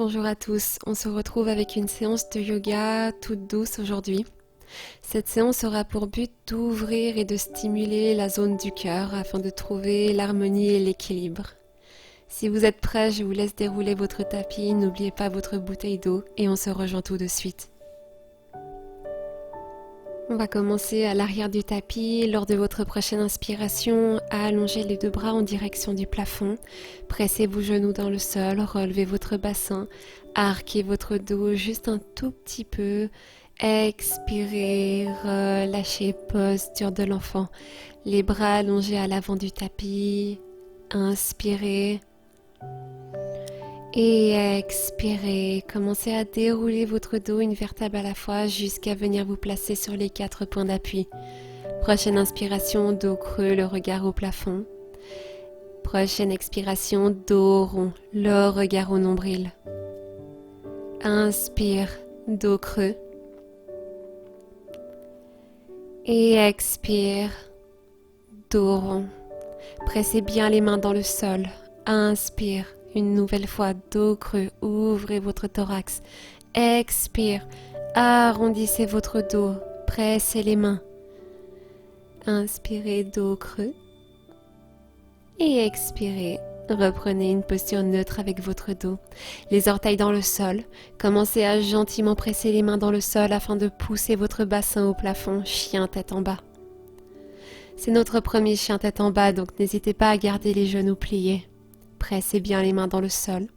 Bonjour à tous, on se retrouve avec une séance de yoga toute douce aujourd'hui. Cette séance aura pour but d'ouvrir et de stimuler la zone du cœur afin de trouver l'harmonie et l'équilibre. Si vous êtes prêts, je vous laisse dérouler votre tapis, n'oubliez pas votre bouteille d'eau et on se rejoint tout de suite. On va commencer à l'arrière du tapis. Lors de votre prochaine inspiration, allongez les deux bras en direction du plafond. Pressez vos genoux dans le sol, relevez votre bassin, arquez votre dos juste un tout petit peu. Expirez, relâchez, posture de l'enfant. Les bras allongés à l'avant du tapis. Inspirez. Et expirez, commencez à dérouler votre dos une vertèbre à la fois jusqu'à venir vous placer sur les 4 points d'appui. Prochaine inspiration, dos creux, le regard au plafond. Prochaine expiration, dos rond, le regard au nombril. Inspire, dos creux. Et expire, dos rond. Pressez bien les mains dans le sol. Inspire. Une nouvelle fois, dos creux, ouvrez votre thorax. Expire, arrondissez votre dos, pressez les mains. Inspirez, dos creux. Et expirez, reprenez une posture neutre avec votre dos. Les orteils dans le sol. Commencez à gentiment presser les mains dans le sol afin de pousser votre bassin au plafond, chien tête en bas. C'est notre premier chien tête en bas, donc n'hésitez pas à garder les genoux pliés. Pressez bien les mains dans le sol.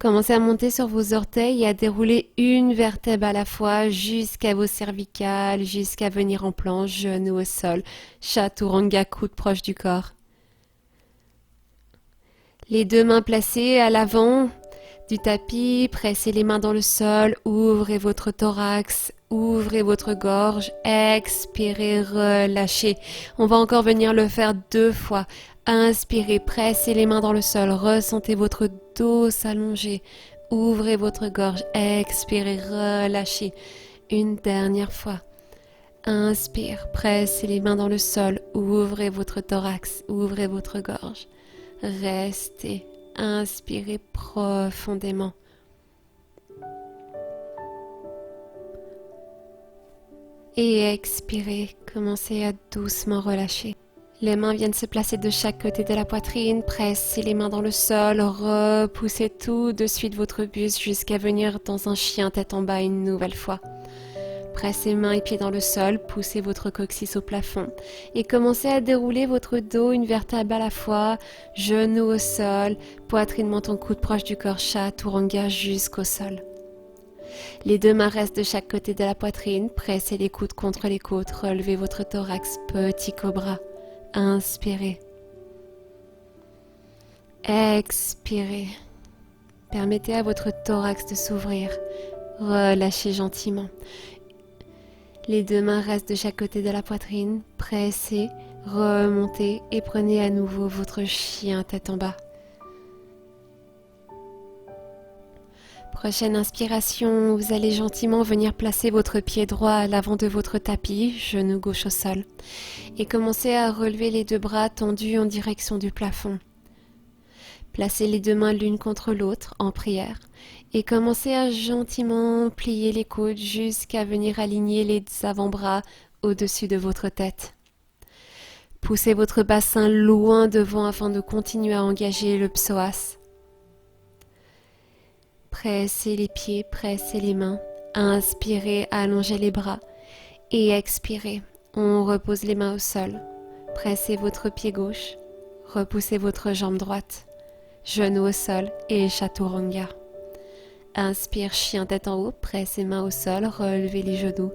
Commencez à monter sur vos orteils et à dérouler une vertèbre à la fois jusqu'à vos cervicales, jusqu'à venir en planche, genoux au sol, chaturanga, coude proche du corps. Les deux mains placées à l'avant du tapis, pressez les mains dans le sol, ouvrez votre thorax, ouvrez votre gorge, expirez, relâchez. On va encore venir le faire 2 fois. Inspirez, pressez les mains dans le sol, ressentez votre dos s'allonger, ouvrez votre gorge, expirez, relâchez. Une dernière fois. Inspire, pressez les mains dans le sol, ouvrez votre thorax, ouvrez votre gorge. Restez, inspirez profondément. Et expirez, commencez à doucement relâcher. Les mains viennent se placer de chaque côté de la poitrine, pressez les mains dans le sol, repoussez tout de suite votre buste jusqu'à venir dans un chien tête en bas une nouvelle fois. Pressez mains et pieds dans le sol, poussez votre coccyx au plafond et commencez à dérouler votre dos une vertèbre à la fois, genoux au sol, poitrine, menton, coude proche du corps, chaturanga jusqu'au sol. Les deux mains restent de chaque côté de la poitrine, pressez les coudes contre les côtes, relevez votre thorax, petit cobra. Inspirez. Expirez. Permettez à votre thorax de s'ouvrir. Relâchez gentiment. Les deux mains restent de chaque côté de la poitrine. Pressez, remontez et prenez à nouveau votre chien tête en bas. Prochaine inspiration, vous allez gentiment venir placer votre pied droit à l'avant de votre tapis, genou gauche au sol, et commencez à relever les deux bras tendus en direction du plafond. Placez les deux mains l'une contre l'autre en prière et commencez à gentiment plier les coudes jusqu'à venir aligner les avant-bras au-dessus de votre tête. Poussez votre bassin loin devant afin de continuer à engager le psoas. Pressez les pieds, pressez les mains. Inspirez, allongez les bras. Et expirez, on repose les mains au sol. Pressez votre pied gauche. Repoussez votre jambe droite. Genou au sol et chaturanga. Inspire, chien tête en haut, pressez mains au sol, relevez les genoux.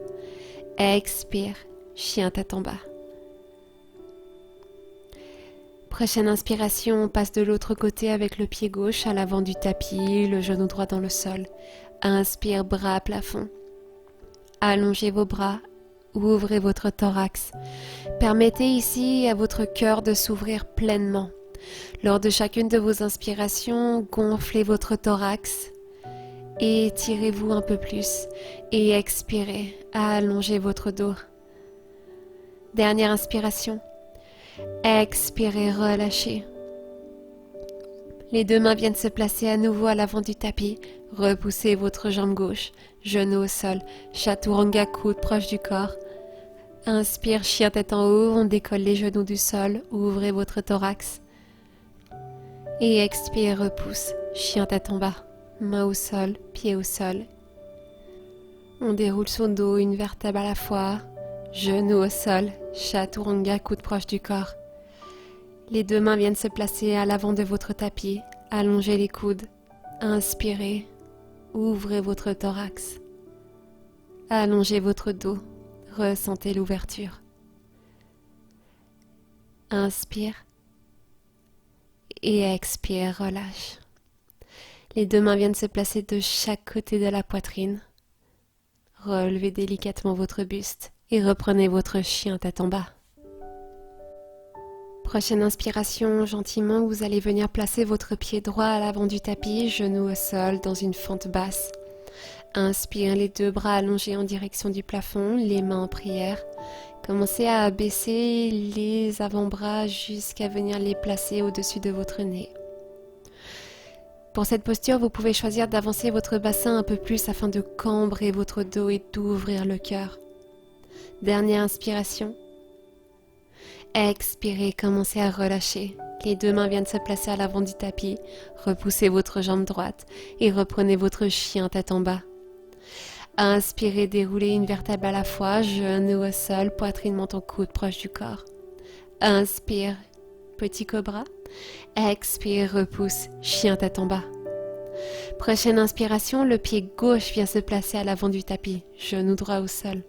Expire, chien tête en bas. Prochaine inspiration, on passe de l'autre côté avec le pied gauche à l'avant du tapis, le genou droit dans le sol. Inspire, bras à plafond. Allongez vos bras, ouvrez votre thorax. Permettez ici à votre cœur de s'ouvrir pleinement. Lors de chacune de vos inspirations, gonflez votre thorax. Étirez-vous un peu plus et expirez, allongez votre dos. Dernière inspiration. Expirez, relâchez. Les deux mains viennent se placer à nouveau à l'avant du tapis. Repoussez votre jambe gauche, genou au sol, chaturanga, coude proche du corps. Inspire, chien tête en haut, on décolle les genoux du sol, ouvrez votre thorax. Et expire, repousse, chien tête en bas, main au sol, pied au sol. On déroule son dos, une vertèbre à la fois, genou au sol, chaturanga, coude proche du corps. Les deux mains viennent se placer à l'avant de votre tapis, allongez les coudes, inspirez, ouvrez votre thorax. Allongez votre dos, ressentez l'ouverture. Inspire et expire, relâche. Les deux mains viennent se placer de chaque côté de la poitrine. Relevez délicatement votre buste et reprenez votre chien tête en bas. Prochaine inspiration, gentiment, vous allez venir placer votre pied droit à l'avant du tapis, genou au sol, dans une fente basse. Inspire, les deux bras allongés en direction du plafond, les mains en prière. Commencez à abaisser les avant-bras jusqu'à venir les placer au-dessus de votre nez. Pour cette posture, vous pouvez choisir d'avancer votre bassin un peu plus afin de cambrer votre dos et d'ouvrir le cœur. Dernière inspiration. Expirez, commencez à relâcher. Les deux mains viennent se placer à l'avant du tapis. Repoussez votre jambe droite et reprenez votre chien tête en bas. Inspirez, déroulez une vertèbre à la fois, genou au sol, poitrine, menton, coude proche du corps. Inspire, petit cobra. Expire, repousse, chien tête en bas. Prochaine inspiration, le pied gauche vient se placer à l'avant du tapis, genou droit au sol.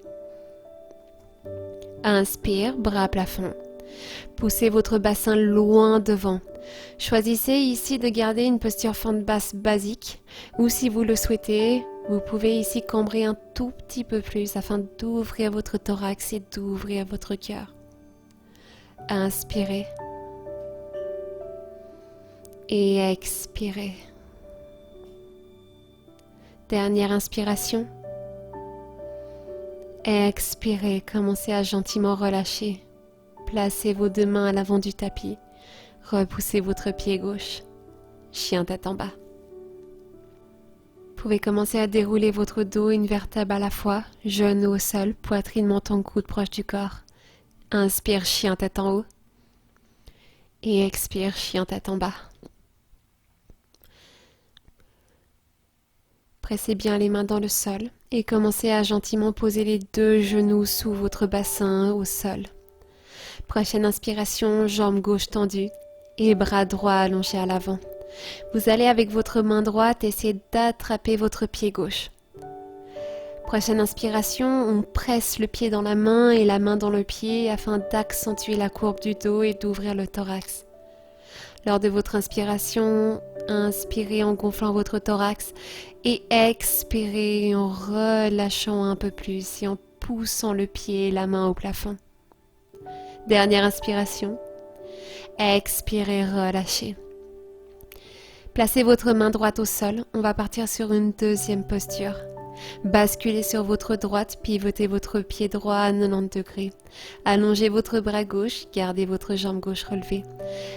Inspire, bras à plafond. Poussez votre bassin loin devant. Choisissez ici de garder une posture fente basse basique, ou si vous le souhaitez, vous pouvez ici cambrer un tout petit peu plus afin d'ouvrir votre thorax et d'ouvrir votre cœur. Inspirez. Et expirez. Dernière inspiration. Expirez, commencez à gentiment relâcher. Placez vos deux mains à l'avant du tapis. Repoussez votre pied gauche. Chien tête en bas. Vous pouvez commencer à dérouler votre dos une vertèbre à la fois, genou au sol, poitrine, menton, coude proche du corps. Inspire, chien tête en haut. Et expire, chien tête en bas. Pressez bien les mains dans le sol et commencez à gentiment poser les deux genoux sous votre bassin au sol. Prochaine inspiration, jambe gauche tendue et bras droit allongés à l'avant. Vous allez avec votre main droite essayer d'attraper votre pied gauche. Prochaine inspiration, on presse le pied dans la main et la main dans le pied afin d'accentuer la courbe du dos et d'ouvrir le thorax. Lors de votre inspiration, inspirez en gonflant votre thorax et expirez en relâchant un peu plus et en poussant le pied et la main au plafond. Dernière inspiration. Expirez, relâchez. Placez votre main droite au sol. On va partir sur une deuxième posture. Basculez sur votre droite, pivotez votre pied droit à 90 degrés. Allongez votre bras gauche, gardez votre jambe gauche relevée.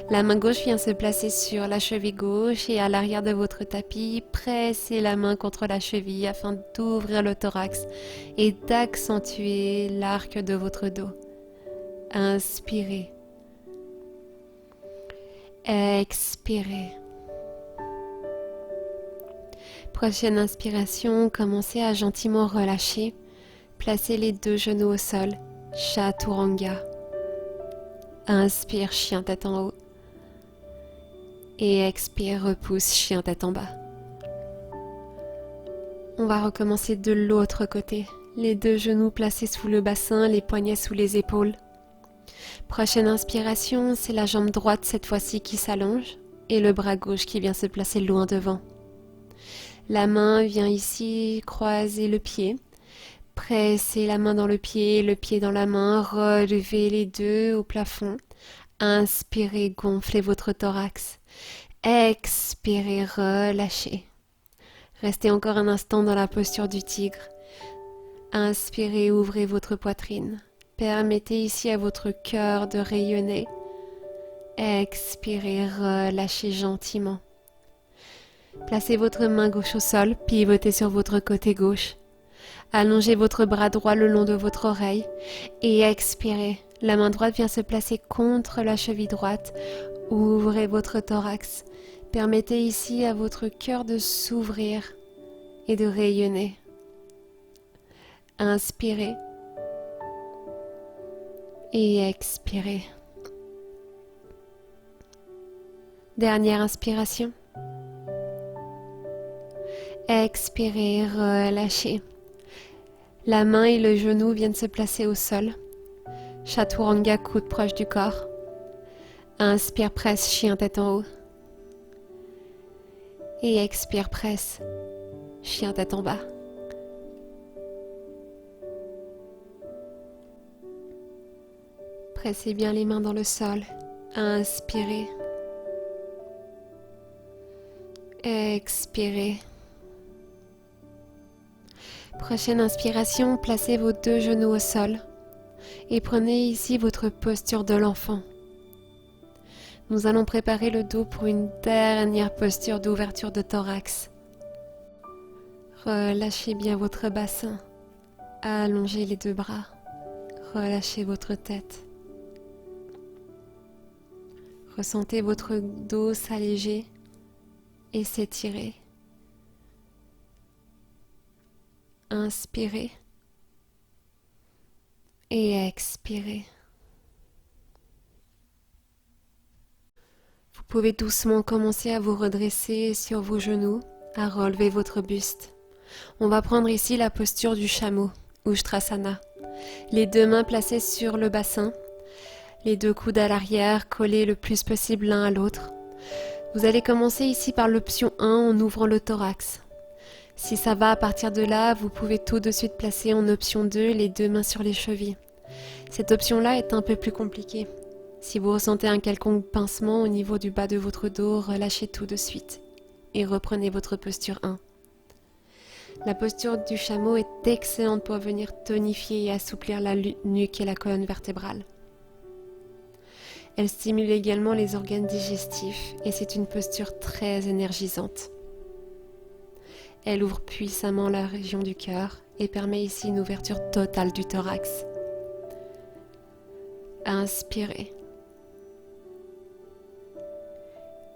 La main gauche vient se placer sur la cheville gauche et à l'arrière de votre tapis, pressez la main contre la cheville afin d'ouvrir le thorax et d'accentuer l'arc de votre dos. Inspirez. Expirez. Prochaine inspiration, commencez à gentiment relâcher. Placez les deux genoux au sol, chaturanga. Inspire, chien tête en haut. Et expire, repousse, chien tête en bas. On va recommencer de l'autre côté. Les deux genoux placés sous le bassin, les poignets sous les épaules. Prochaine inspiration, c'est la jambe droite cette fois-ci qui s'allonge et le bras gauche qui vient se placer loin devant. La main vient ici croiser le pied. Pressez la main dans le pied dans la main, relevez les deux au plafond. Inspirez, gonflez votre thorax. Expirez, relâchez. Restez encore un instant dans la posture du tigre. Inspirez, ouvrez votre poitrine. Permettez ici à votre cœur de rayonner. Expirez, relâchez gentiment. Placez votre main gauche au sol, pivotez sur votre côté gauche. Allongez votre bras droit le long de votre oreille et expirez. La main droite vient se placer contre la cheville droite. Ouvrez votre thorax. Permettez ici à votre cœur de s'ouvrir et de rayonner. Inspirez et expirez. Dernière inspiration. Expirez, relâchez. La main et le genou viennent se placer au sol. Chaturanga, coude proche du corps. Inspire, presse, chien tête en haut. Et expire, presse, chien tête en bas. Pressez bien les mains dans le sol. Inspirez. Expirez. Prochaine inspiration, placez vos deux genoux au sol et prenez ici votre posture de l'enfant. Nous allons préparer le dos pour une dernière posture d'ouverture de thorax. Relâchez bien votre bassin. Allongez les deux bras. Relâchez votre tête. Ressentez votre dos s'alléger et s'étirer. Inspirez et expirez. Vous pouvez doucement commencer à vous redresser sur vos genoux, à relever votre buste. On va prendre ici la posture du chameau, Ustrasana. Les deux mains placées sur le bassin, les deux coudes à l'arrière, collés le plus possible l'un à l'autre. Vous allez commencer ici par l'option 1 en ouvrant le thorax. Si ça va à partir de là, vous pouvez tout de suite placer en option 2 les deux mains sur les chevilles. Cette option-là est un peu plus compliquée. Si vous ressentez un quelconque pincement au niveau du bas de votre dos, relâchez tout de suite et reprenez votre posture 1. La posture du chameau est excellente pour venir tonifier et assouplir la nuque et la colonne vertébrale. Elle stimule également les organes digestifs et c'est une posture très énergisante. Elle ouvre puissamment la région du cœur et permet ici une ouverture totale du thorax. Inspirez.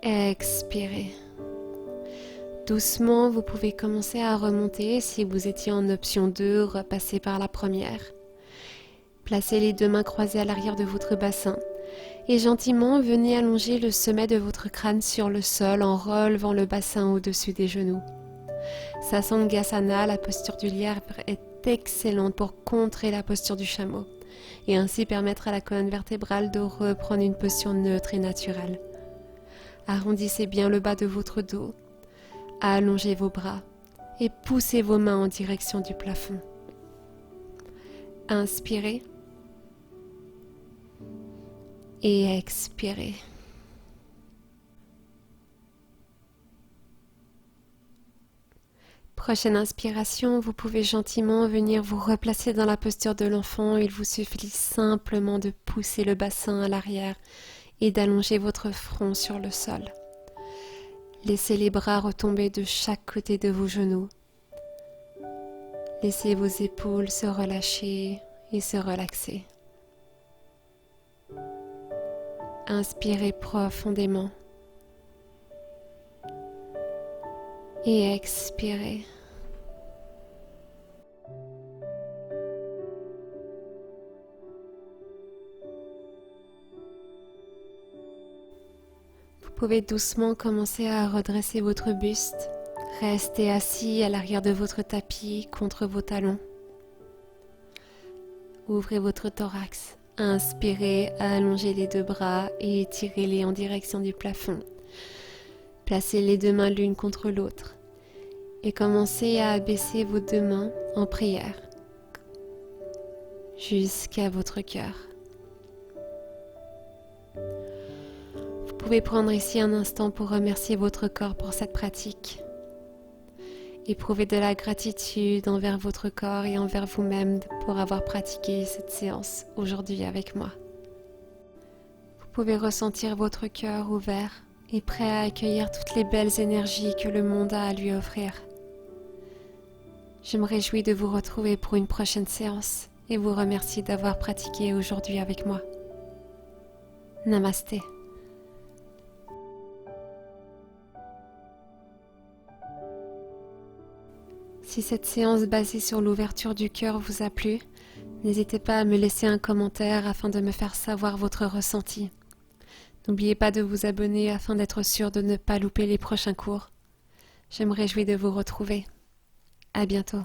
Expirez. Doucement, vous pouvez commencer à remonter. Si vous étiez en option 2, repassez par la première. Placez les deux mains croisées à l'arrière de votre bassin et gentiment venez allonger le sommet de votre crâne sur le sol en relevant le bassin au-dessus des genoux. Sasangasana, la posture du lièvre, est excellente pour contrer la posture du chameau et ainsi permettre à la colonne vertébrale de reprendre une posture neutre et naturelle. Arrondissez bien le bas de votre dos, allongez vos bras et poussez vos mains en direction du plafond. Inspirez et expirez. Prochaine inspiration, vous pouvez gentiment venir vous replacer dans la posture de l'enfant. Il vous suffit simplement de pousser le bassin à l'arrière et d'allonger votre front sur le sol. Laissez les bras retomber de chaque côté de vos genoux. Laissez vos épaules se relâcher et se relaxer. Inspirez profondément et expirez. Vous pouvez doucement commencer à redresser votre buste. Restez assis à l'arrière de votre tapis contre vos talons. Ouvrez votre thorax. Inspirez, allongez les deux bras et étirez-les en direction du plafond. Placez les deux mains l'une contre l'autre et commencez à abaisser vos deux mains en prière jusqu'à votre cœur. Vous pouvez prendre ici un instant pour remercier votre corps pour cette pratique. Éprouvez de la gratitude envers votre corps et envers vous-même pour avoir pratiqué cette séance aujourd'hui avec moi. Vous pouvez ressentir votre cœur ouvert et prêt à accueillir toutes les belles énergies que le monde a à lui offrir. Je me réjouis de vous retrouver pour une prochaine séance et vous remercie d'avoir pratiqué aujourd'hui avec moi. Namasté. Si cette séance basée sur l'ouverture du cœur vous a plu, n'hésitez pas à me laisser un commentaire afin de me faire savoir votre ressenti. N'oubliez pas de vous abonner afin d'être sûr de ne pas louper les prochains cours. Je me réjouis de vous retrouver. À bientôt.